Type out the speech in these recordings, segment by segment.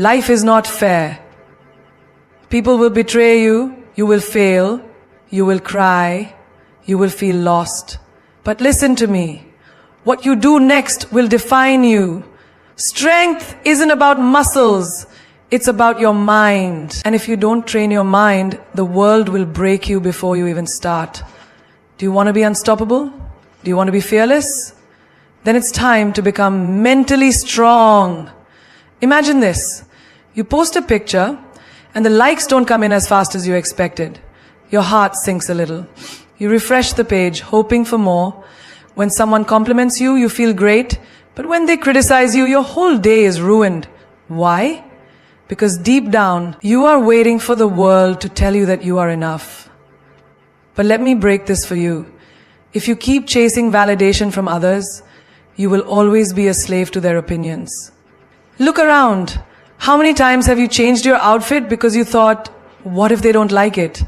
Life is not fair. People will betray you, you will fail, you will cry, you will feel lost. But listen to me. What you do next will define you. Strength isn't about muscles. It's about your mind. And if you don't train your mind, the world will break you before you even start. Do you want to be unstoppable? Do you want to be fearless? Then it's time to become mentally strong. Imagine this. You post a picture and the likes don't come in as fast as you expected. Your heart sinks a little. You refresh the page, hoping for more. When someone compliments you, you feel great. But when they criticize you, your whole day is ruined. Why? Because deep down, you are waiting for the world to tell you that you are enough. But let me break this for you. If you keep chasing validation from others, you will always be a slave to their opinions. Look around. How many times have you changed your outfit because you thought, what if they don't like it?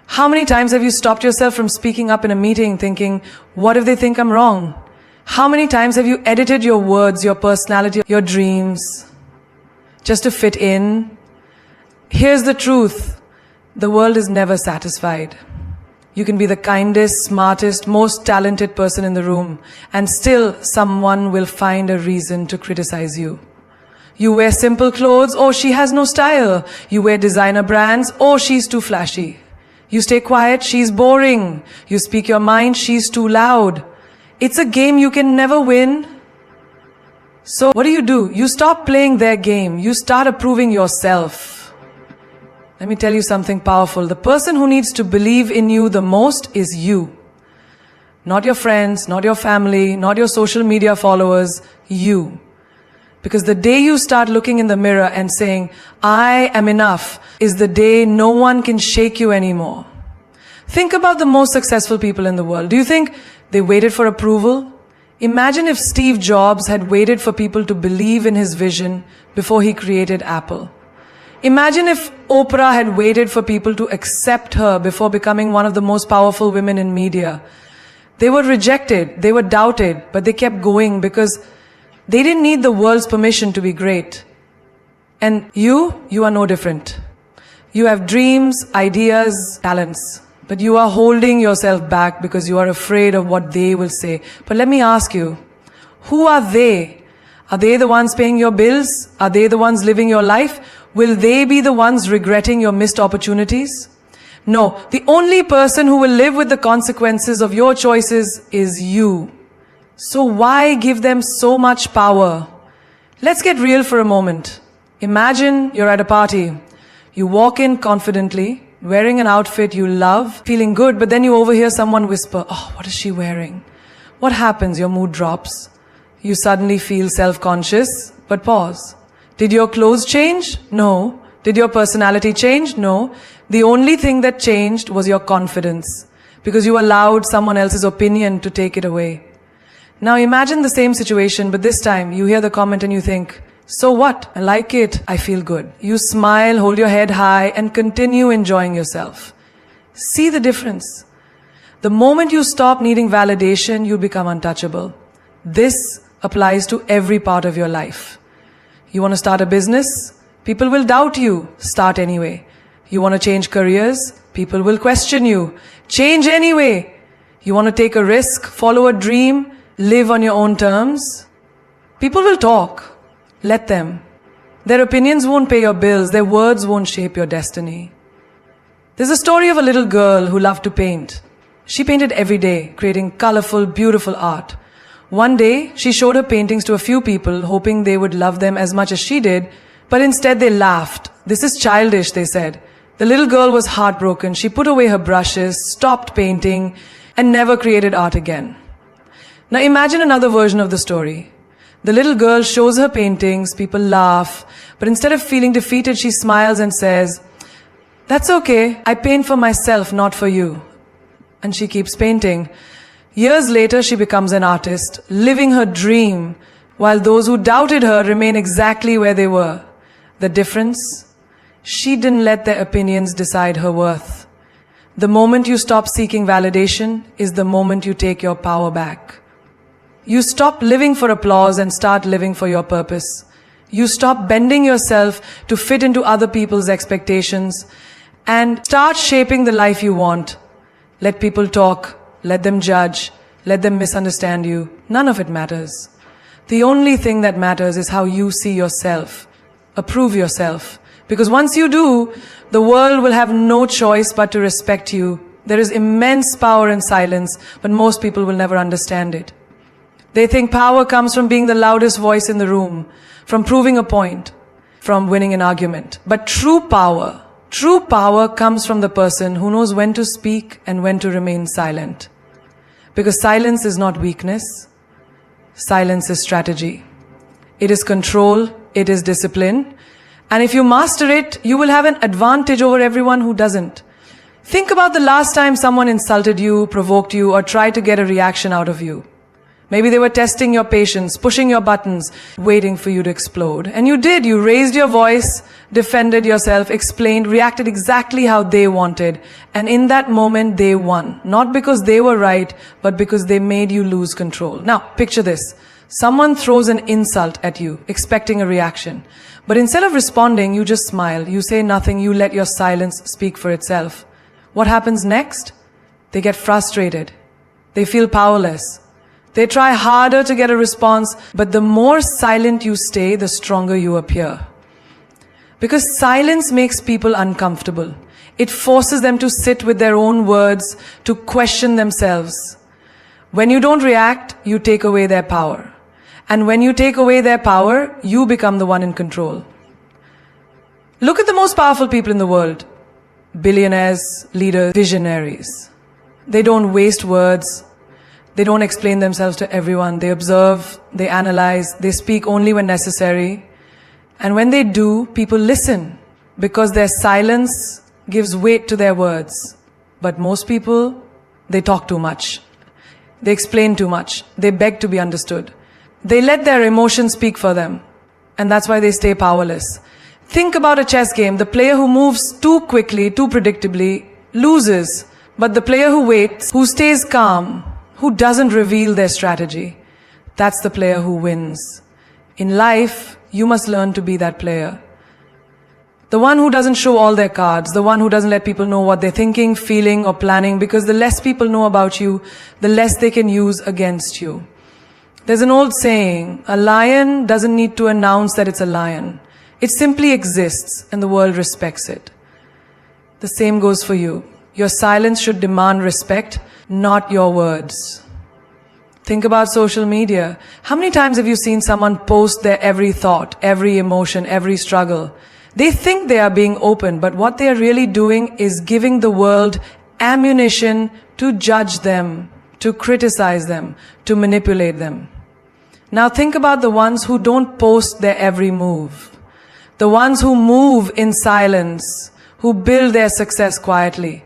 How many times have you stopped yourself from speaking up in a meeting thinking, what if they think I'm wrong? How many times have you edited your words, your personality, your dreams, just to fit in? Here's the truth. The world is never satisfied. You can be the kindest, smartest, most talented person in the room, and still someone will find a reason to criticize you. You wear simple clothes, oh, she has no style. You wear designer brands, oh, she's too flashy. You stay quiet, she's boring. You speak your mind, she's too loud. It's a game you can never win. So what do? You stop playing their game. You start approving yourself. Let me tell you something powerful. The person who needs to believe in you the most is you. Not your friends, not your family, not your social media followers, you. Because the day you start looking in the mirror and saying, I am enough, is the day no one can shake you anymore. Think about the most successful people in the world. Do you think they waited for approval? Imagine if Steve Jobs had waited for people to believe in his vision before he created Apple. Imagine if Oprah had waited for people to accept her before becoming one of the most powerful women in media. They were rejected, they were doubted, but they kept going because they didn't need the world's permission to be great. And you are no different. You have dreams, ideas, talents, but you are holding yourself back because you are afraid of what they will say. But let me ask you, who are they? Are they the ones paying your bills? Are they the ones living your life? Will they be the ones regretting your missed opportunities? No, the only person who will live with the consequences of your choices is you. So why give them so much power? Let's get real for a moment. Imagine you're at a party. You walk in confidently, wearing an outfit you love, feeling good, but then you overhear someone whisper, oh, what is she wearing? What happens? Your mood drops. You suddenly feel self-conscious, but pause. Did your clothes change? No. Did your personality change? No. The only thing that changed was your confidence, because you allowed someone else's opinion to take it away. Now imagine the same situation, but this time you hear the comment and you think, so what? I like it. I feel good. You smile, hold your head high, and continue enjoying yourself. See the difference. The moment you stop needing validation, you become untouchable. This applies to every part of your life. You want to start a business? People will doubt you. Start anyway. You want to change careers? People will question you. Change anyway. You want to take a risk, follow a dream, live on your own terms? People will talk. Let them. Their opinions won't pay your bills. Their words won't shape your destiny. There's a story of a little girl who loved to paint. She painted every day, creating colorful, beautiful art. One day, she showed her paintings to a few people, hoping they would love them as much as she did, but instead they laughed. This is childish, they said. The little girl was heartbroken. She put away her brushes, stopped painting, and never created art again. Now imagine another version of the story. The little girl shows her paintings, people laugh, but instead of feeling defeated, she smiles and says, that's okay, I paint for myself, not for you. And she keeps painting. Years later, she becomes an artist, living her dream, while those who doubted her remain exactly where they were. The difference? She didn't let their opinions decide her worth. The moment you stop seeking validation is the moment you take your power back. You stop living for applause and start living for your purpose. You stop bending yourself to fit into other people's expectations and start shaping the life you want. Let people talk, let them judge, let them misunderstand you. None of it matters. The only thing that matters is how you see yourself. Approve yourself. Because once you do, the world will have no choice but to respect you. There is immense power in silence, but most people will never understand it. They think power comes from being the loudest voice in the room, from proving a point, from winning an argument. But true power comes from the person who knows when to speak and when to remain silent. Because silence is not weakness. Silence is strategy. It is control. It is discipline. And if you master it, you will have an advantage over everyone who doesn't. Think about the last time someone insulted you, provoked you, or tried to get a reaction out of you. Maybe they were testing your patience, pushing your buttons, waiting for you to explode. And you did. You raised your voice, defended yourself, explained, reacted exactly how they wanted. And in that moment, they won. Not because they were right, but because they made you lose control. Now, picture this. Someone throws an insult at you, expecting a reaction. But instead of responding, you just smile. You say nothing. You let your silence speak for itself. What happens next? They get frustrated. They feel powerless. They try harder to get a response, but the more silent you stay, the stronger you appear. Because silence makes people uncomfortable. It forces them to sit with their own words, to question themselves. When you don't react, you take away their power. And when you take away their power, you become the one in control. Look at the most powerful people in the world. Billionaires, leaders, visionaries. They don't waste words. They don't explain themselves to everyone. They observe, they analyze, they speak only when necessary. And when they do, people listen because their silence gives weight to their words. But most people, they talk too much. They explain too much. They beg to be understood. They let their emotions speak for them. And that's why they stay powerless. Think about a chess game. The player who moves too quickly, too predictably, loses. But the player who waits, who stays calm, who doesn't reveal their strategy, that's the player who wins. In life, you must learn to be that player. The one who doesn't show all their cards, the one who doesn't let people know what they're thinking, feeling, or planning, because the less people know about you, the less they can use against you. There's an old saying, a lion doesn't need to announce that it's a lion. It simply exists, and the world respects it. The same goes for you. Your silence should demand respect, not your words. Think about social media. How many times have you seen someone post their every thought, every emotion, every struggle? They think they are being open, but what they are really doing is giving the world ammunition to judge them, to criticize them, to manipulate them. Now think about the ones who don't post their every move. The ones who move in silence, who build their success quietly.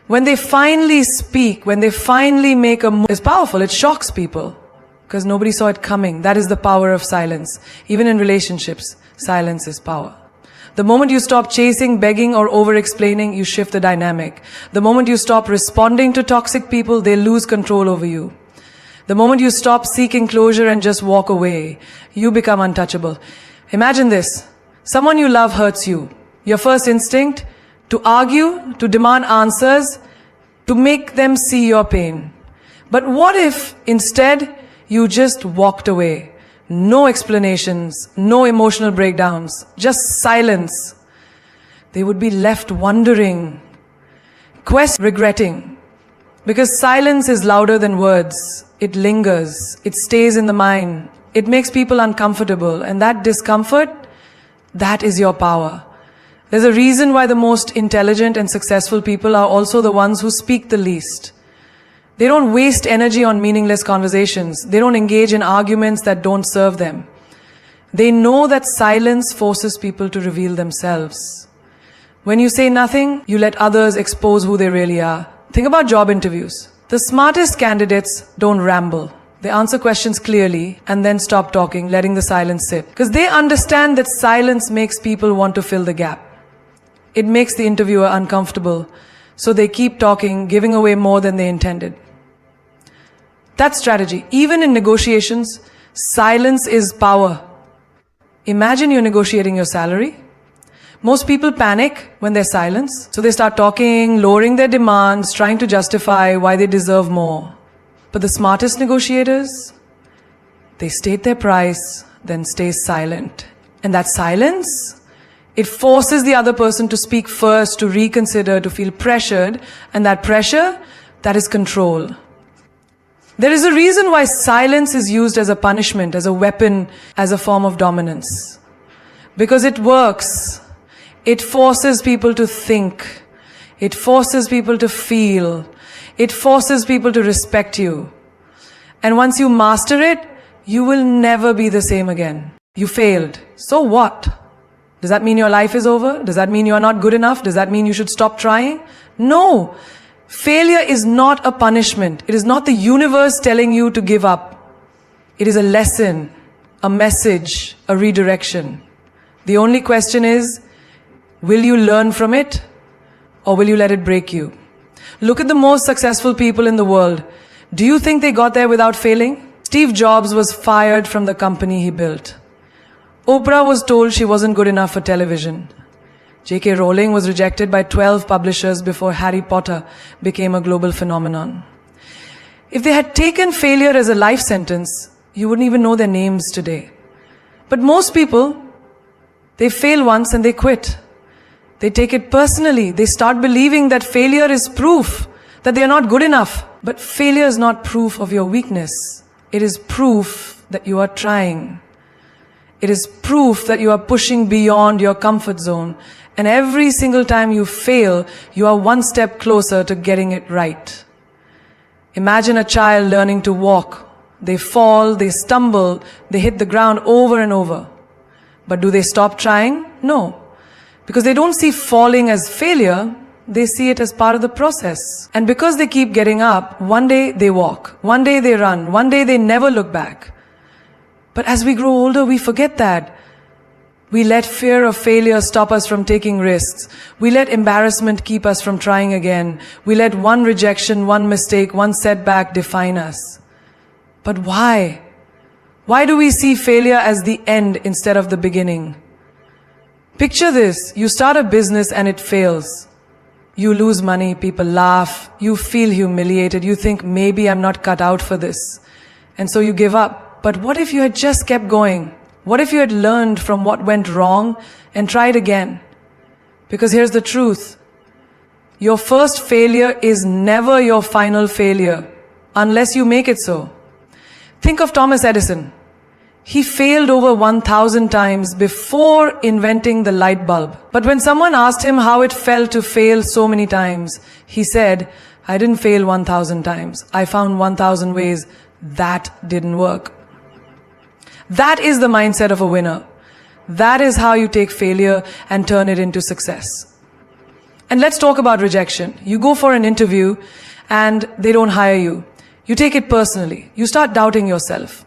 When they finally speak, when they finally make a move, it's powerful. It shocks people because nobody saw it coming. That is the power of silence. Even in relationships, silence is power. The moment you stop chasing, begging, or over-explaining, you shift the dynamic. The moment you stop responding to toxic people, they lose control over you. The moment you stop seeking closure and just walk away, you become untouchable. Imagine this. Someone you love hurts you. Your first instinct, to argue, to demand answers, to make them see your pain. But what if instead you just walked away? No explanations, no emotional breakdowns, just silence. They would be left wondering, regretting. Because silence is louder than words. It lingers. It stays in the mind. It makes people uncomfortable. And that discomfort, that is your power. There's a reason why the most intelligent and successful people are also the ones who speak the least. They don't waste energy on meaningless conversations. They don't engage in arguments that don't serve them. They know that silence forces people to reveal themselves. When you say nothing, you let others expose who they really are. Think about job interviews. The smartest candidates don't ramble. They answer questions clearly and then stop talking, letting the silence sit. Because they understand that silence makes people want to fill the gap. It makes the interviewer uncomfortable, so they keep talking, giving away more than they intended. That's strategy. Even in negotiations, silence is power. Imagine you're negotiating your salary. Most people panic when there's silence. So they start talking, lowering their demands, trying to justify why they deserve more. But the smartest negotiators, they state their price, then stay silent. And that silence, it forces the other person to speak first, to reconsider, to feel pressured. And that pressure, that is control. There is a reason why silence is used as a punishment, as a weapon, as a form of dominance. Because it works. It forces people to think. It forces people to feel. It forces people to respect you. And once you master it, you will never be the same again. You failed. So what? Does that mean your life is over? Does that mean you are not good enough? Does that mean you should stop trying? No. Failure is not a punishment. It is not the universe telling you to give up. It is a lesson, a message, a redirection. The only question is, will you learn from it or will you let it break you? Look at the most successful people in the world. Do you think they got there without failing? Steve Jobs was fired from the company he built. Oprah was told she wasn't good enough for television. J.K. Rowling was rejected by 12 publishers before Harry Potter became a global phenomenon. If they had taken failure as a life sentence, you wouldn't even know their names today. But most people, they fail once and they quit. They take it personally. They start believing that failure is proof that they are not good enough. But failure is not proof of your weakness. It is proof that you are trying. It is proof that you are pushing beyond your comfort zone. And every single time you fail, you are one step closer to getting it right. Imagine a child learning to walk. They fall, they stumble, they hit the ground over and over. But do they stop trying? No. Because they don't see falling as failure, they see it as part of the process. And because they keep getting up, one day they walk, one day they run, one day they never look back. But as we grow older, we forget that. We let fear of failure stop us from taking risks. We let embarrassment keep us from trying again. We let one rejection, one mistake, one setback define us. But why? Why do we see failure as the end instead of the beginning? Picture this. You start a business and it fails. You lose money, people laugh, you feel humiliated, you think maybe I'm not cut out for this. And so you give up. But what if you had just kept going? What if you had learned from what went wrong and tried again? Because here's the truth. Your first failure is never your final failure, unless you make it so. Think of Thomas Edison. He failed over 1,000 times before inventing the light bulb. But when someone asked him how it felt to fail so many times, he said, I didn't fail 1,000 times. I found 1,000 ways that didn't work. That is the mindset of a winner. That is how you take failure and turn it into success. And let's talk about rejection. You go for an interview and they don't hire you. You take it personally. You start doubting yourself.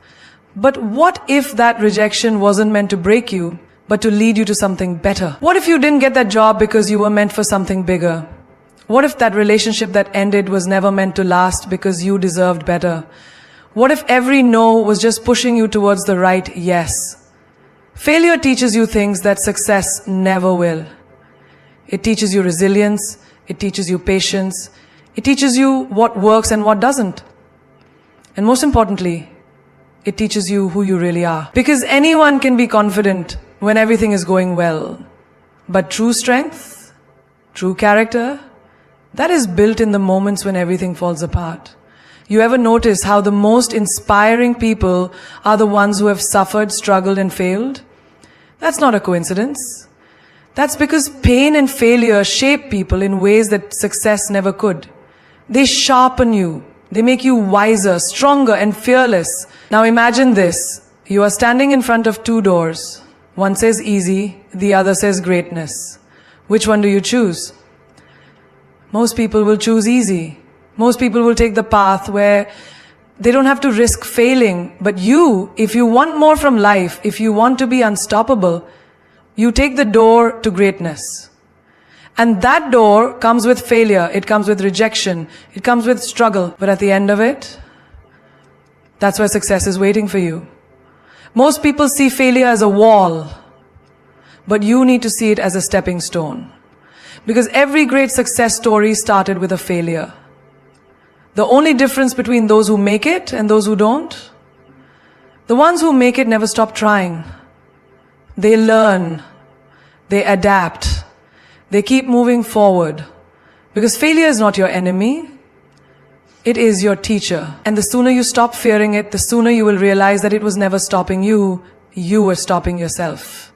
But what if that rejection wasn't meant to break you, but to lead you to something better? What if you didn't get that job because you were meant for something bigger? What if that relationship that ended was never meant to last because you deserved better? What if every no was just pushing you towards the right yes? Failure teaches you things that success never will. It teaches you resilience. It teaches you patience. It teaches you what works and what doesn't. And most importantly, it teaches you who you really are. Because anyone can be confident when everything is going well. But true strength, true character, that is built in the moments when everything falls apart. You ever notice how the most inspiring people are the ones who have suffered, struggled, and failed? That's not a coincidence. That's because pain and failure shape people in ways that success never could. They sharpen you. They make you wiser, stronger, and fearless. Now imagine this. You are standing in front of two doors. One says easy, the other says greatness. Which one do you choose? Most people will choose easy. Most people will take the path where they don't have to risk failing. But you, if you want more from life, if you want to be unstoppable, you take the door to greatness. And that door comes with failure. It comes with rejection. It comes with struggle. But at the end of it, that's where success is waiting for you. Most people see failure as a wall, but you need to see it as a stepping stone. Because every great success story started with a failure. The only difference between those who make it and those who don't, the ones who make it never stop trying. They learn, they adapt, they keep moving forward. Because failure is not your enemy, it is your teacher. And the sooner you stop fearing it, the sooner you will realize that it was never stopping you, you were stopping yourself.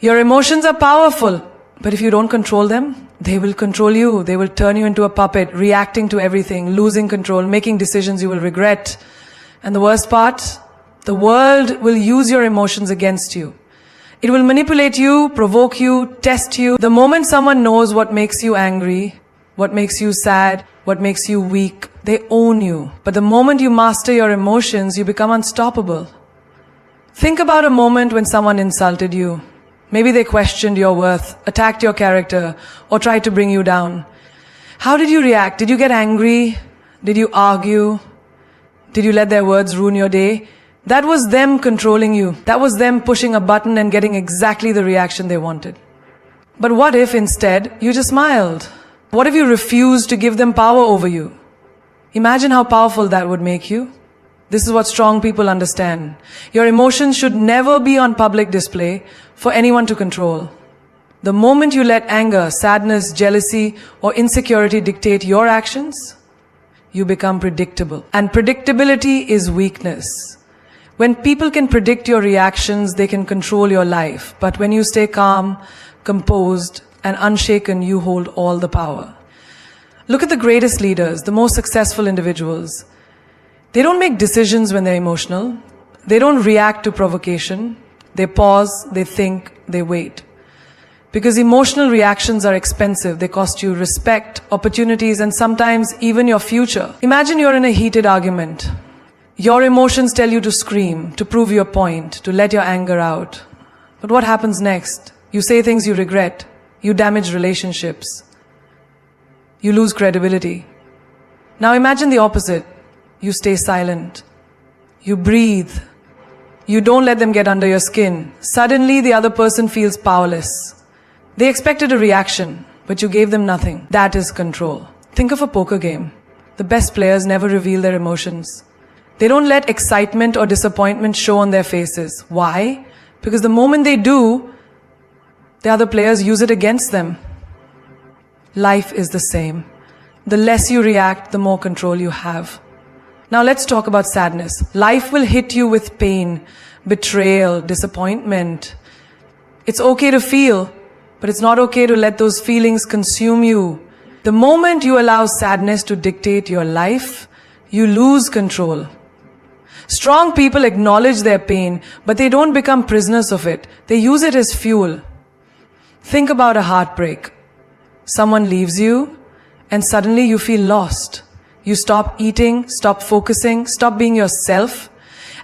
Your emotions are powerful, but if you don't control them, they will control you. They will turn you into a puppet, reacting to everything, losing control, making decisions you will regret. And the worst part, the world will use your emotions against you. It will manipulate you, provoke you, test you. The moment someone knows what makes you angry, what makes you sad, what makes you weak, they own you. But the moment you master your emotions, you become unstoppable. Think about a moment when someone insulted you. Maybe they questioned your worth, attacked your character, or tried to bring you down. How did you react? Did you get angry? Did you argue? Did you let their words ruin your day? That was them controlling you. That was them pushing a button and getting exactly the reaction they wanted. But what if instead you just smiled? What if you refused to give them power over you? Imagine how powerful that would make you. This is what strong people understand. Your emotions should never be on public display for anyone to control. The moment you let anger, sadness, jealousy, or insecurity dictate your actions, you become predictable. And predictability is weakness. When people can predict your reactions, they can control your life. But when you stay calm, composed, and unshaken, you hold all the power. Look at the greatest leaders, the most successful individuals. They don't make decisions when they're emotional. They don't react to provocation. They pause, they think, they wait. Because emotional reactions are expensive. They cost you respect, opportunities, and sometimes even your future. Imagine you're in a heated argument. Your emotions tell you to scream, to prove your point, to let your anger out. But what happens next? You say things you regret. You damage relationships. You lose credibility. Now imagine the opposite. You stay silent. You breathe. You don't let them get under your skin. Suddenly the other person feels powerless. They expected a reaction, but you gave them nothing. That is control. Think of a poker game. The best players never reveal their emotions. They don't let excitement or disappointment show on their faces. Why? Because the moment they do, the other players use it against them. Life is the same. The less you react, the more control you have. Now let's talk about sadness. Life will hit you with pain, betrayal, disappointment. It's okay to feel, but it's not okay to let those feelings consume you. The moment you allow sadness to dictate your life, you lose control. Strong people acknowledge their pain, but they don't become prisoners of it. They use it as fuel. Think about a heartbreak. Someone leaves you, and suddenly you feel lost. You stop eating, stop focusing, stop being yourself.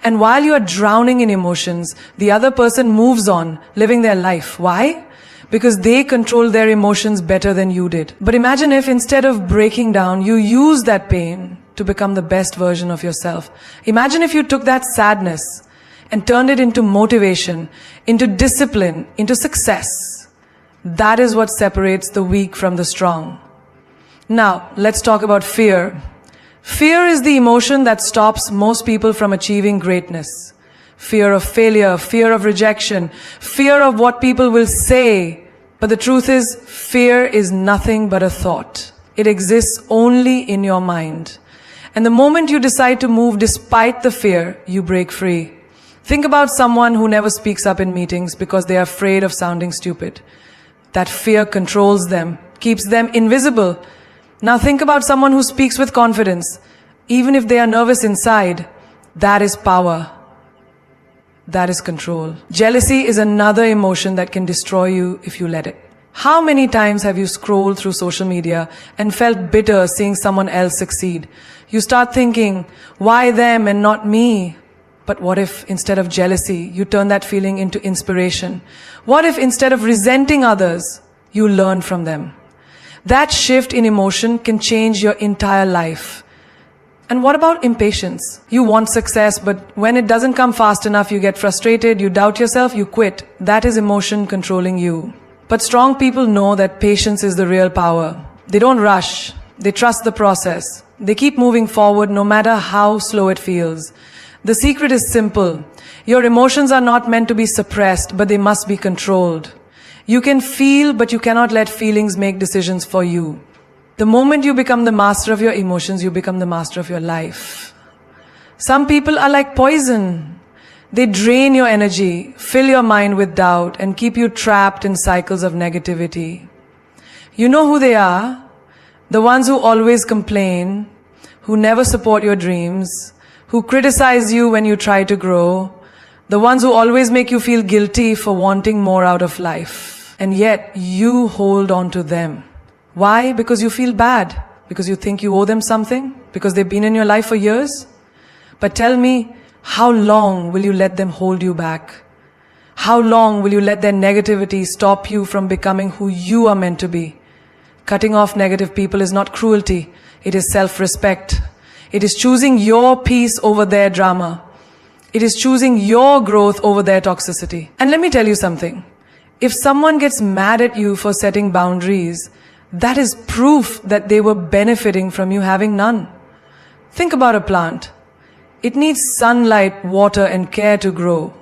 And while you are drowning in emotions, the other person moves on, living their life. Why? Because they control their emotions better than you did. But imagine if instead of breaking down, you use that pain to become the best version of yourself. Imagine if you took that sadness and turned it into motivation, into discipline, into success. That is what separates the weak from the strong. Now, let's talk about fear. Fear is the emotion that stops most people from achieving greatness. Fear of failure, fear of rejection, fear of what people will say. But the truth is, fear is nothing but a thought. It exists only in your mind. And the moment you decide to move despite the fear, you break free. Think about someone who never speaks up in meetings because they are afraid of sounding stupid. That fear controls them, keeps them invisible. Now think about someone who speaks with confidence. Even if they are nervous inside, that is power. That is control. Jealousy is another emotion that can destroy you if you let it. How many times have you scrolled through social media and felt bitter seeing someone else succeed? You start thinking, why them and not me? But what if instead of jealousy, you turn that feeling into inspiration? What if instead of resenting others, you learn from them? That shift in emotion can change your entire life. And what about impatience? You want success, but when it doesn't come fast enough, you get frustrated, you doubt yourself, you quit. That is emotion controlling you. But strong people know that patience is the real power. They don't rush. They trust the process. They keep moving forward no matter how slow it feels. The secret is simple. Your emotions are not meant to be suppressed, but they must be controlled. You can feel, but you cannot let feelings make decisions for you. The moment you become the master of your emotions, you become the master of your life. Some people are like poison. They drain your energy, fill your mind with doubt, and keep you trapped in cycles of negativity. You know who they are? The ones who always complain, who never support your dreams, who criticize you when you try to grow, the ones who always make you feel guilty for wanting more out of life. And yet, you hold on to them. Why? Because you feel bad. Because you think you owe them something. Because they've been in your life for years. But tell me, how long will you let them hold you back? How long will you let their negativity stop you from becoming who you are meant to be? Cutting off negative people is not cruelty. It is self-respect. It is choosing your peace over their drama. It is choosing your growth over their toxicity. And let me tell you something. If someone gets mad at you for setting boundaries, that is proof that they were benefiting from you having none. Think about a plant. It needs sunlight, water, and care to grow.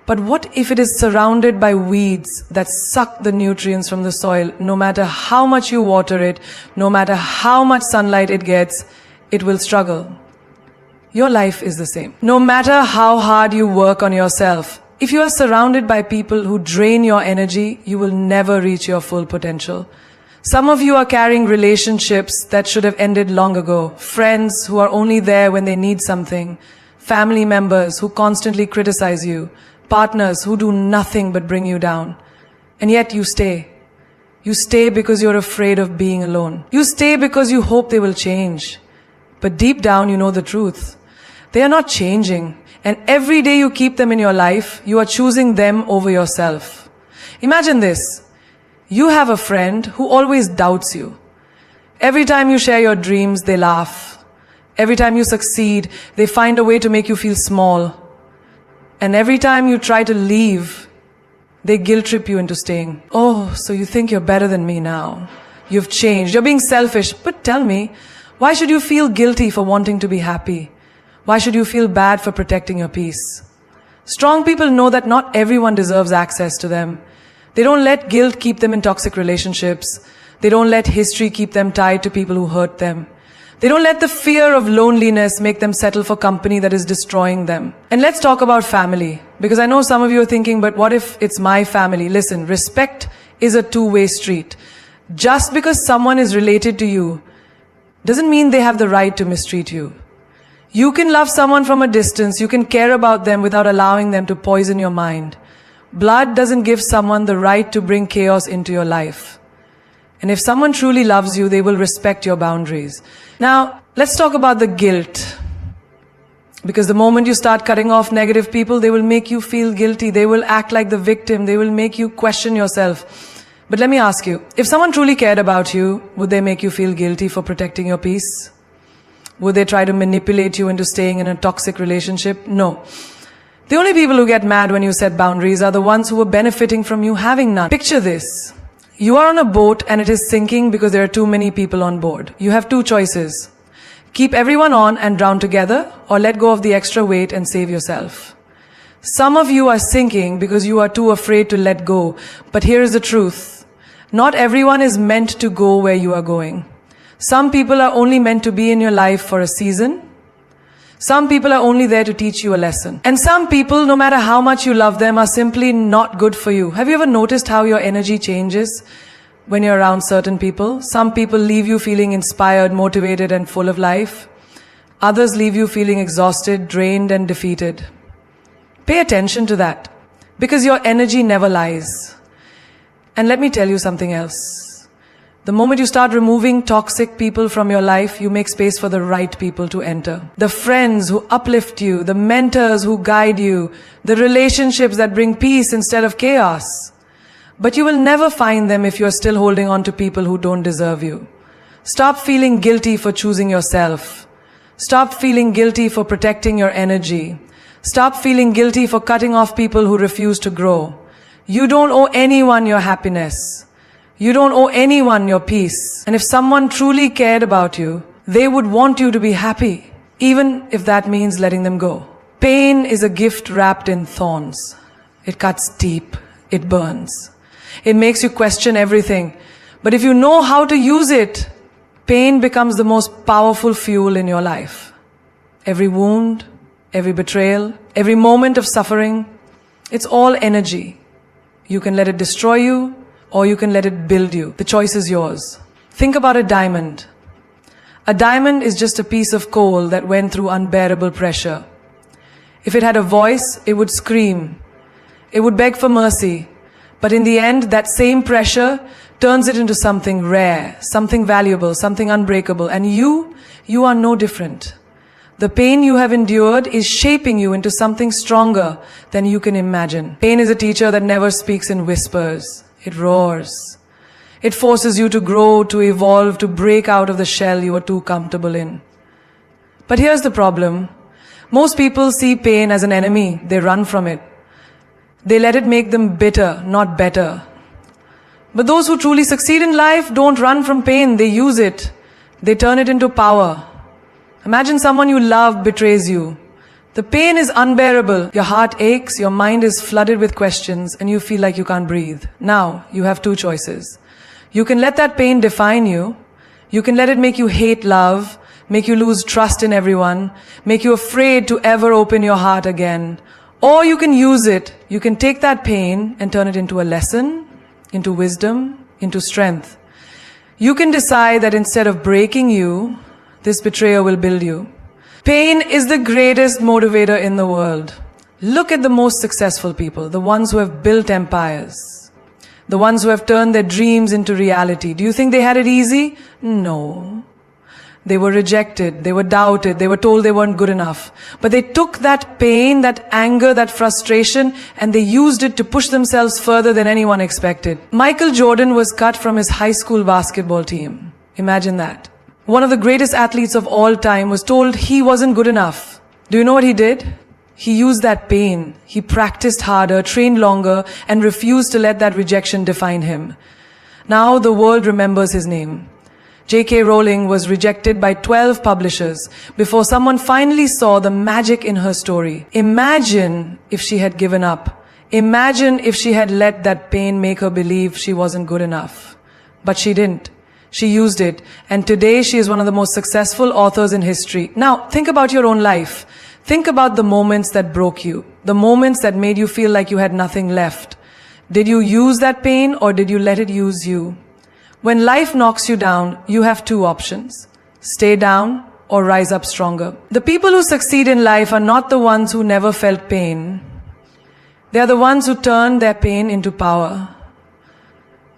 But what if it is surrounded by weeds that suck the nutrients from the soil? No matter how much you water it, no matter how much sunlight it gets, it will struggle. Your life is the same. No matter how hard you work on yourself, if you are surrounded by people who drain your energy, you will never reach your full potential. Some of you are carrying relationships that should have ended long ago. Friends who are only there when they need something. Family members who constantly criticize you. Partners who do nothing but bring you down. And yet you stay. You stay because you're afraid of being alone. You stay because you hope they will change. But deep down you know the truth. They are not changing. And every day you keep them in your life, you are choosing them over yourself. Imagine this. You have a friend who always doubts you. Every time you share your dreams, they laugh. Every time you succeed, they find a way to make you feel small. And every time you try to leave, they guilt trip you into staying. Oh, so you think you're better than me now. You've changed. You're being selfish. But tell me, why should you feel guilty for wanting to be happy? Why should you feel bad for protecting your peace? Strong people know that not everyone deserves access to them. They don't let guilt keep them in toxic relationships. They don't let history keep them tied to people who hurt them. They don't let the fear of loneliness make them settle for company that is destroying them. And let's talk about family. Because I know some of you are thinking, but what if it's my family? Listen, respect is a two-way street. Just because someone is related to you doesn't mean they have the right to mistreat you. You can love someone from a distance. You can care about them without allowing them to poison your mind. Blood doesn't give someone the right to bring chaos into your life. And if someone truly loves you, they will respect your boundaries. Now, let's talk about the guilt. Because the moment you start cutting off negative people, they will make you feel guilty. They will act like the victim. They will make you question yourself. But let me ask you, if someone truly cared about you, would they make you feel guilty for protecting your peace? Would they try to manipulate you into staying in a toxic relationship? No. The only people who get mad when you set boundaries are the ones who are benefiting from you having none. Picture this. You are on a boat and it is sinking because there are too many people on board. You have two choices. Keep everyone on and drown together, or let go of the extra weight and save yourself. Some of you are sinking because you are too afraid to let go. But here is the truth. Not everyone is meant to go where you are going. Some people are only meant to be in your life for a season. Some people are only there to teach you a lesson. And some people, no matter how much you love them, are simply not good for you. Have you ever noticed how your energy changes when you're around certain people? Some people leave you feeling inspired, motivated, and full of life. Others leave you feeling exhausted, drained, and defeated. Pay attention to that, because your energy never lies. And let me tell you something else. The moment you start removing toxic people from your life, you make space for the right people to enter. The friends who uplift you, the mentors who guide you, the relationships that bring peace instead of chaos. But you will never find them if you're still holding on to people who don't deserve you. Stop feeling guilty for choosing yourself. Stop feeling guilty for protecting your energy. Stop feeling guilty for cutting off people who refuse to grow. You don't owe anyone your happiness. You don't owe anyone your peace. And if someone truly cared about you, they would want you to be happy, even if that means letting them go. Pain is a gift wrapped in thorns. It cuts deep. It burns. It makes you question everything. But if you know how to use it, pain becomes the most powerful fuel in your life. Every wound, every betrayal, every moment of suffering, it's all energy. You can let it destroy you, or you can let it build you. The choice is yours. Think about a diamond. A diamond is just a piece of coal that went through unbearable pressure. If it had a voice, it would scream. It would beg for mercy. But in the end, that same pressure turns it into something rare, something valuable, something unbreakable. And you are no different. The pain you have endured is shaping you into something stronger than you can imagine. Pain is a teacher that never speaks in whispers. It roars. It forces you to grow, to evolve, to break out of the shell you are too comfortable in. But here's the problem. Most people see pain as an enemy. They run from it. They let it make them bitter, not better. But those who truly succeed in life don't run from pain. They use it. They turn it into power. Imagine someone you love betrays you. The pain is unbearable. Your heart aches, your mind is flooded with questions, and you feel like you can't breathe. Now, you have two choices. You can let that pain define you. You can let it make you hate love, make you lose trust in everyone, make you afraid to ever open your heart again. Or you can use it. You can take that pain and turn it into a lesson, into wisdom, into strength. You can decide that instead of breaking you, this betrayer will build you. Pain is the greatest motivator in the world. Look at the most successful people, the ones who have built empires, the ones who have turned their dreams into reality. Do you think they had it easy? No. They were rejected, they were doubted, they were told they weren't good enough. But they took that pain, that anger, that frustration, and they used it to push themselves further than anyone expected. Michael Jordan was cut from his high school basketball team. Imagine that. One of the greatest athletes of all time was told he wasn't good enough. Do you know what he did? He used that pain. He practiced harder, trained longer, and refused to let that rejection define him. Now the world remembers his name. J.K. Rowling was rejected by 12 publishers before someone finally saw the magic in her story. Imagine if she had given up. Imagine if she had let that pain make her believe she wasn't good enough. But she didn't. She used it, and today she is one of the most successful authors in history. Now, think about your own life. Think about the moments that broke you, the moments that made you feel like you had nothing left. Did you use that pain, or did you let it use you? When life knocks you down, you have two options. Stay down or rise up stronger. The people who succeed in life are not the ones who never felt pain. They are the ones who turn their pain into power.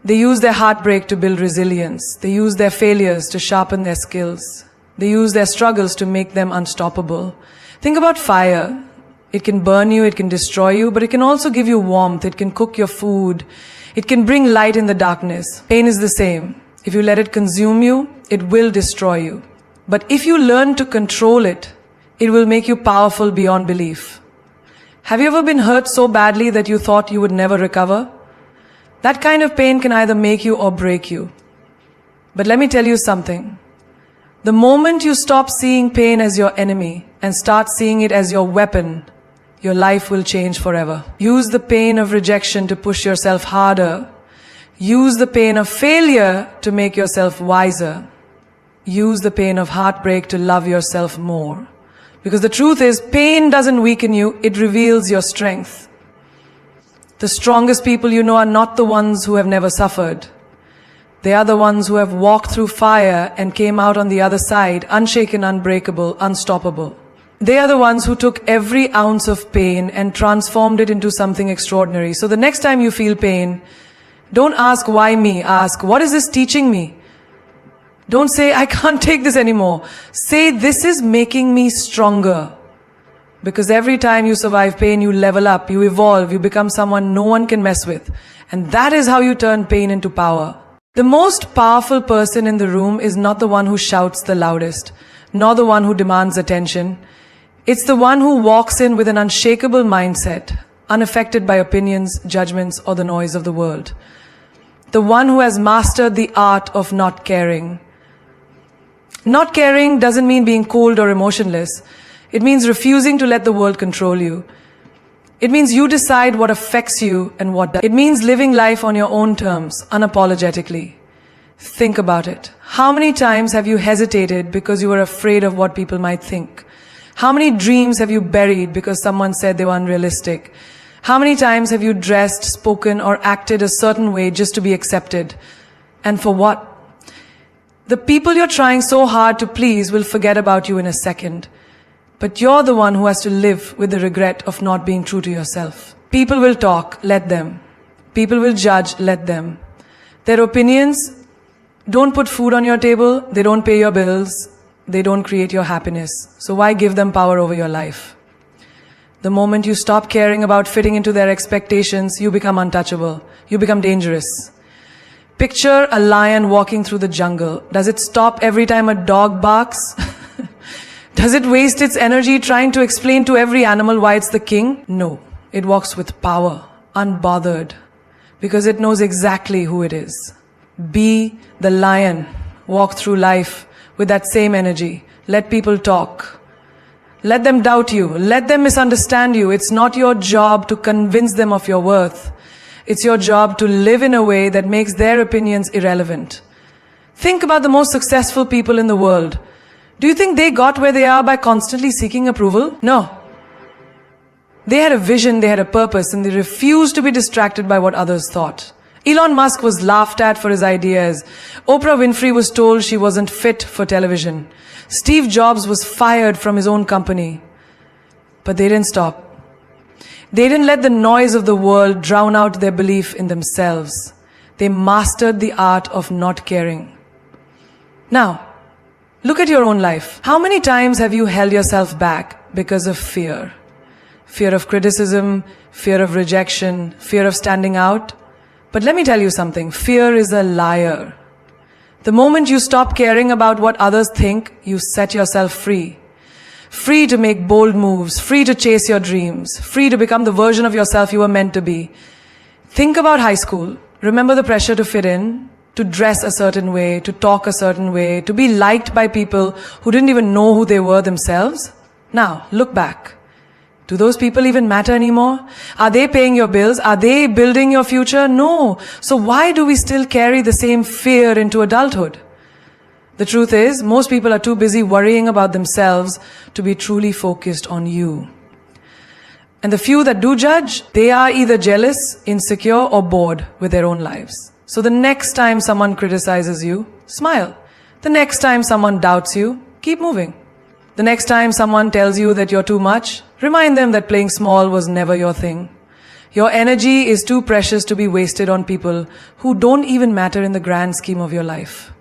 They use their heartbreak to build resilience. They use their failures to sharpen their skills. They use their struggles to make them unstoppable. Think about fire. It can burn you, it can destroy you, but it can also give you warmth. It can cook your food. It can bring light in the darkness. Pain is the same. If you let it consume you, it will destroy you. But if you learn to control it, it will make you powerful beyond belief. Have you ever been hurt so badly that you thought you would never recover? That kind of pain can either make you or break you. But let me tell you something. The moment you stop seeing pain as your enemy and start seeing it as your weapon, your life will change forever. Use the pain of rejection to push yourself harder. Use the pain of failure to make yourself wiser. Use the pain of heartbreak to love yourself more. Because the truth is, pain doesn't weaken you, it reveals your strength. The strongest people you know are not the ones who have never suffered. They are the ones who have walked through fire and came out on the other side, unshaken, unbreakable, unstoppable. They are the ones who took every ounce of pain and transformed it into something extraordinary. So the next time you feel pain, don't ask why me, ask what is this teaching me? Don't say I can't take this anymore. Say this is making me stronger. Because every time you survive pain, you level up, you evolve, you become someone no one can mess with. And that is how you turn pain into power. The most powerful person in the room is not the one who shouts the loudest, nor the one who demands attention. It's the one who walks in with an unshakable mindset, unaffected by opinions, judgments, or the noise of the world. The one who has mastered the art of not caring. Not caring doesn't mean being cold or emotionless. It means refusing to let the world control you. It means you decide what affects you and what doesn't. It means living life on your own terms, unapologetically. Think about it. How many times have you hesitated because you were afraid of what people might think? How many dreams have you buried because someone said they were unrealistic? How many times have you dressed, spoken, or acted a certain way just to be accepted? And for what? The people you're trying so hard to please will forget about you in a second. But you're the one who has to live with the regret of not being true to yourself. People will talk, let them. People will judge, let them. Their opinions don't put food on your table, they don't pay your bills, they don't create your happiness. So why give them power over your life? The moment you stop caring about fitting into their expectations, you become untouchable. You become dangerous. Picture a lion walking through the jungle. Does it stop every time a dog barks? Does it waste its energy trying to explain to every animal why it's the king? No. It walks with power, unbothered, because it knows exactly who it is. Be the lion. Walk through life with that same energy. Let people talk. Let them doubt you. Let them misunderstand you. It's not your job to convince them of your worth. It's your job to live in a way that makes their opinions irrelevant. Think about the most successful people in the world. Do you think they got where they are by constantly seeking approval? No. They had a vision, they had a purpose, and they refused to be distracted by what others thought. Elon Musk was laughed at for his ideas. Oprah Winfrey was told she wasn't fit for television. Steve Jobs was fired from his own company. But they didn't stop. They didn't let the noise of the world drown out their belief in themselves. They mastered the art of not caring. Now, look at your own life. How many times have you held yourself back because of fear? Fear of criticism, fear of rejection, fear of standing out. But let me tell you something, fear is a liar. The moment you stop caring about what others think, you set yourself free. Free to make bold moves, free to chase your dreams, free to become the version of yourself you were meant to be. Think about high school. Remember the pressure to fit in, to dress a certain way, to talk a certain way, to be liked by people who didn't even know who they were themselves? Now, look back. Do those people even matter anymore? Are they paying your bills? Are they building your future? No. So why do we still carry the same fear into adulthood? The truth is, most people are too busy worrying about themselves to be truly focused on you. And the few that do judge, they are either jealous, insecure, or bored with their own lives. So the next time someone criticizes you, smile. The next time someone doubts you, keep moving. The next time someone tells you that you're too much, remind them that playing small was never your thing. Your energy is too precious to be wasted on people who don't even matter in the grand scheme of your life.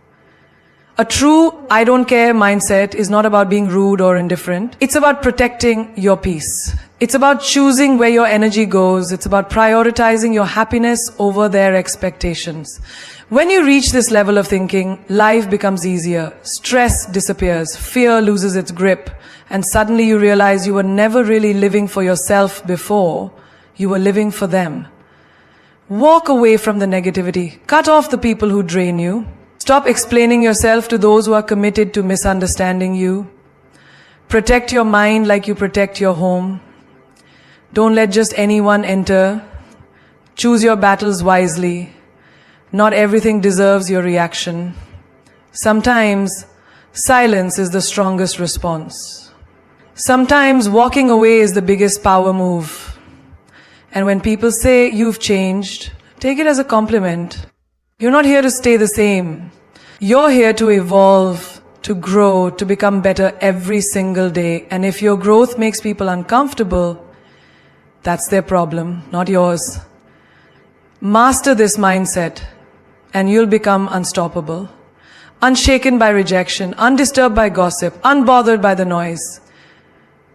A true I don't care mindset is not about being rude or indifferent. It's about protecting your peace. It's about choosing where your energy goes. It's about prioritizing your happiness over their expectations. When you reach this level of thinking, life becomes easier. Stress disappears. Fear loses its grip. And suddenly you realize you were never really living for yourself before. You were living for them. Walk away from the negativity. Cut off the people who drain you. Stop explaining yourself to those who are committed to misunderstanding you. Protect your mind like you protect your home. Don't let just anyone enter. Choose your battles wisely. Not everything deserves your reaction. Sometimes silence is the strongest response. Sometimes walking away is the biggest power move. And when people say you've changed, take it as a compliment. You're not here to stay the same. You're here to evolve, to grow, to become better every single day. And if your growth makes people uncomfortable, that's their problem, not yours. Master this mindset, and you'll become unstoppable. Unshaken by rejection, undisturbed by gossip, unbothered by the noise.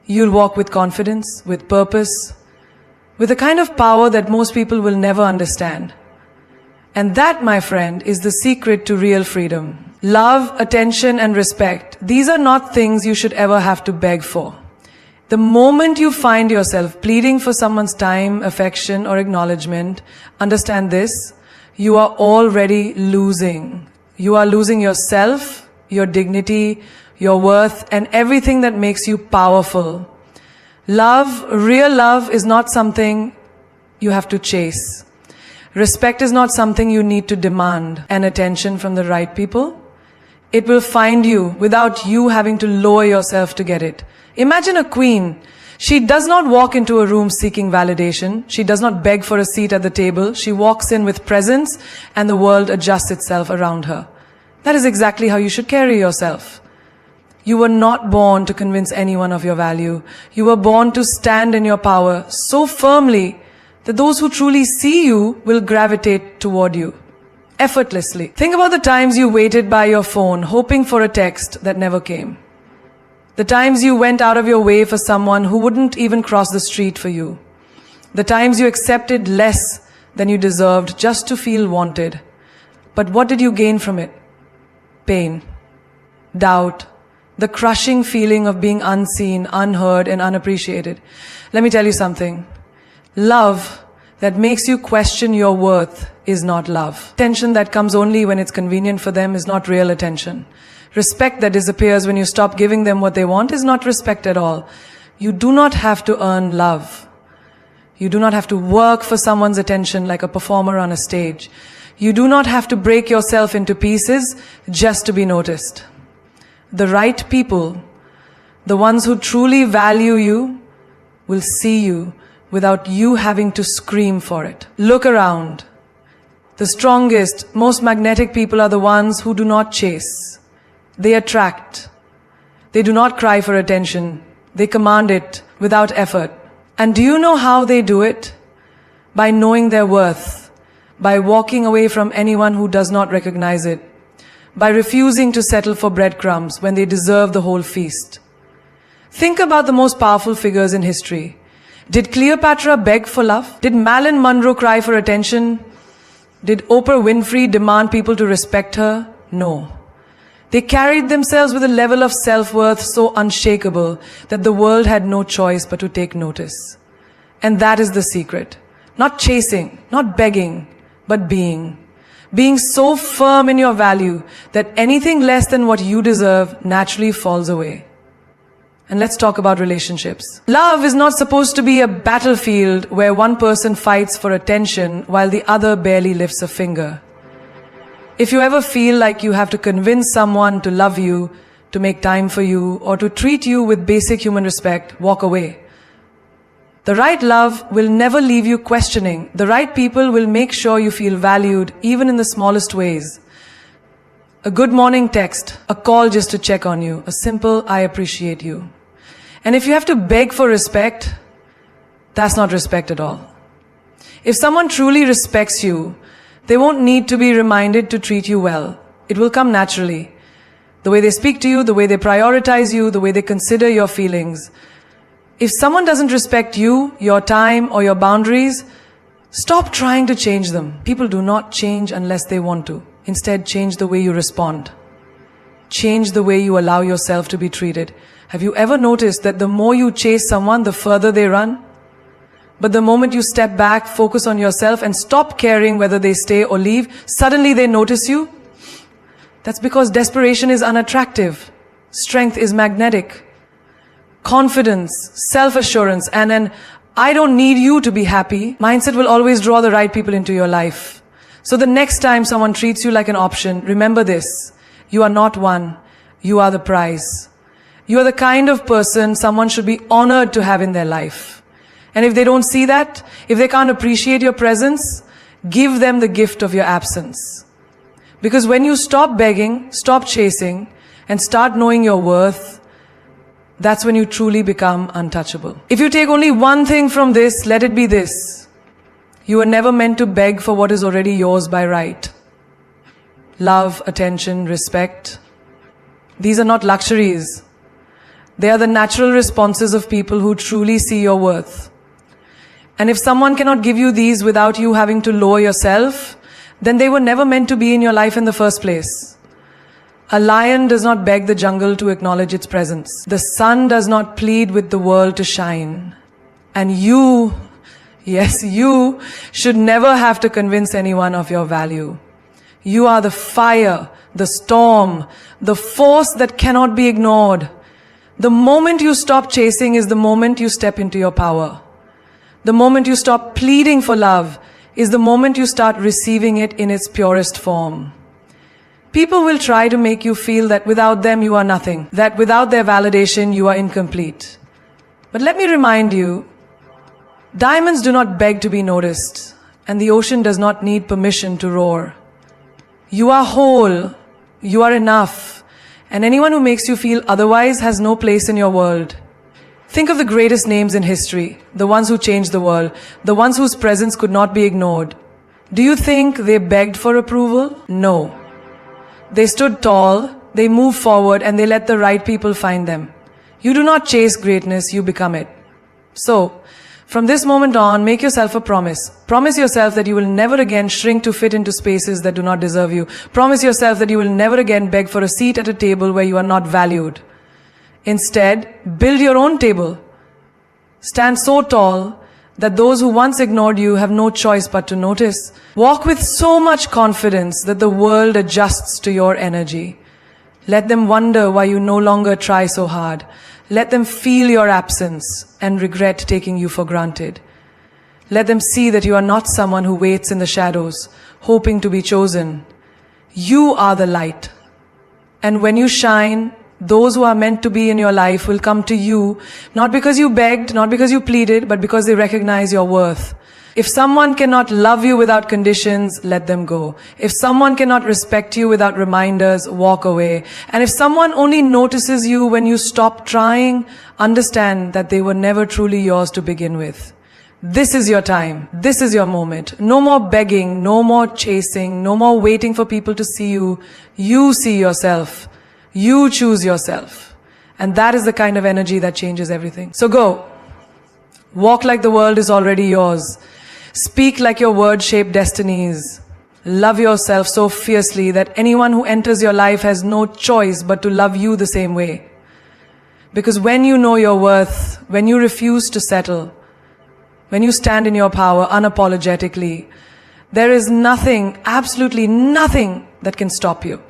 You'll walk with confidence, with purpose, with a kind of power that most people will never understand. And that, my friend, is the secret to real freedom. Love, attention, and respect. These are not things you should ever have to beg for. The moment you find yourself pleading for someone's time, affection, or acknowledgement, understand this, you are already losing. You are losing yourself, your dignity, your worth, and everything that makes you powerful. Love, real love, is not something you have to chase. Respect is not something you need to demand. And attention from the right people, it will find you without you having to lower yourself to get it. Imagine a queen. She does not walk into a room seeking validation. She does not beg for a seat at the table. She walks in with presence and the world adjusts itself around her. That is exactly how you should carry yourself. You were not born to convince anyone of your value. You were born to stand in your power so firmly that those who truly see you will gravitate toward you effortlessly. Think about the times you waited by your phone hoping for a text that never came. The times you went out of your way for someone who wouldn't even cross the street for you. The times you accepted less than you deserved just to feel wanted. But what did you gain from it? Pain, doubt, the crushing feeling of being unseen, unheard, and unappreciated. Let me tell you something. Love that makes you question your worth is not love. Attention that comes only when it's convenient for them is not real attention. Respect that disappears when you stop giving them what they want is not respect at all. You do not have to earn love. You do not have to work for someone's attention like a performer on a stage. You do not have to break yourself into pieces just to be noticed. The right people, the ones who truly value you, will see you without you having to scream for it. Look around. The strongest, most magnetic people are the ones who do not chase. They attract. They do not cry for attention. They command it without effort. And do you know how they do it? By knowing their worth. By walking away from anyone who does not recognize it. By refusing to settle for breadcrumbs when they deserve the whole feast. Think about the most powerful figures in history. Did Cleopatra beg for love? Did Marilyn Monroe cry for attention? Did Oprah Winfrey demand people to respect her? No. They carried themselves with a level of self-worth so unshakable that the world had no choice but to take notice. And that is the secret. Not chasing, not begging, but being. Being so firm in your value that anything less than what you deserve naturally falls away. And let's talk about relationships. Love is not supposed to be a battlefield where one person fights for attention while the other barely lifts a finger. If you ever feel like you have to convince someone to love you, to make time for you, or to treat you with basic human respect, walk away. The right love will never leave you questioning. The right people will make sure you feel valued, even in the smallest ways. A good morning text, a call just to check on you, a simple "I appreciate you." And if you have to beg for respect, that's not respect at all. If someone truly respects you, they won't need to be reminded to treat you well. It will come naturally. The way they speak to you, the way they prioritize you, the way they consider your feelings. If someone doesn't respect you, your time, or your boundaries, stop trying to change them. People do not change unless they want to. Instead, change the way you respond. Change the way you allow yourself to be treated. Have you ever noticed that the more you chase someone, the further they run? But the moment you step back, focus on yourself, and stop caring whether they stay or leave, suddenly they notice you. That's because desperation is unattractive. Strength is magnetic. Confidence, self-assurance, and an "I don't need you to be happy" mindset will always draw the right people into your life. So the next time someone treats you like an option, remember this. You are not one. You are the prize. You are the kind of person someone should be honored to have in their life. And if they don't see that, if they can't appreciate your presence, give them the gift of your absence. Because when you stop begging, stop chasing, and start knowing your worth, that's when you truly become untouchable. If you take only one thing from this, let it be this. You were never meant to beg for what is already yours by right. Love, attention, respect. These are not luxuries. They are the natural responses of people who truly see your worth. And if someone cannot give you these without you having to lower yourself, then they were never meant to be in your life in the first place. A lion does not beg the jungle to acknowledge its presence. The sun does not plead with the world to shine. And you, yes, you should never have to convince anyone of your value. You are the fire, the storm, the force that cannot be ignored. The moment you stop chasing is the moment you step into your power. The moment you stop pleading for love is the moment you start receiving it in its purest form. People will try to make you feel that without them you are nothing, that without their validation you are incomplete. But let me remind you, diamonds do not beg to be noticed, and the ocean does not need permission to roar. You are whole, you are enough, and anyone who makes you feel otherwise has no place in your world. Think of the greatest names in history, the ones who changed the world, the ones whose presence could not be ignored. Do you think they begged for approval? No. They stood tall, they moved forward, and they let the right people find them. You do not chase greatness, you become it. So, from this moment on, make yourself a promise. Promise yourself that you will never again shrink to fit into spaces that do not deserve you. Promise yourself that you will never again beg for a seat at a table where you are not valued. Instead, build your own table. Stand so tall that those who once ignored you have no choice but to notice. Walk with so much confidence that the world adjusts to your energy. Let them wonder why you no longer try so hard. Let them feel your absence and regret taking you for granted. Let them see that you are not someone who waits in the shadows, hoping to be chosen. You are the light. And when you shine, those who are meant to be in your life will come to you, not because you begged, not because you pleaded, but because they recognize your worth. If someone cannot love you without conditions, let them go. If someone cannot respect you without reminders, walk away. And if someone only notices you when you stop trying, understand that they were never truly yours to begin with. This is your time. This is your moment. No more begging, no more chasing, no more waiting for people to see you. You see yourself. You choose yourself. And that is the kind of energy that changes everything. So go. Walk like the world is already yours. Speak like your words shape destinies. Love yourself so fiercely that anyone who enters your life has no choice but to love you the same way. Because when you know your worth, when you refuse to settle, when you stand in your power unapologetically, there is nothing, absolutely nothing that can stop you.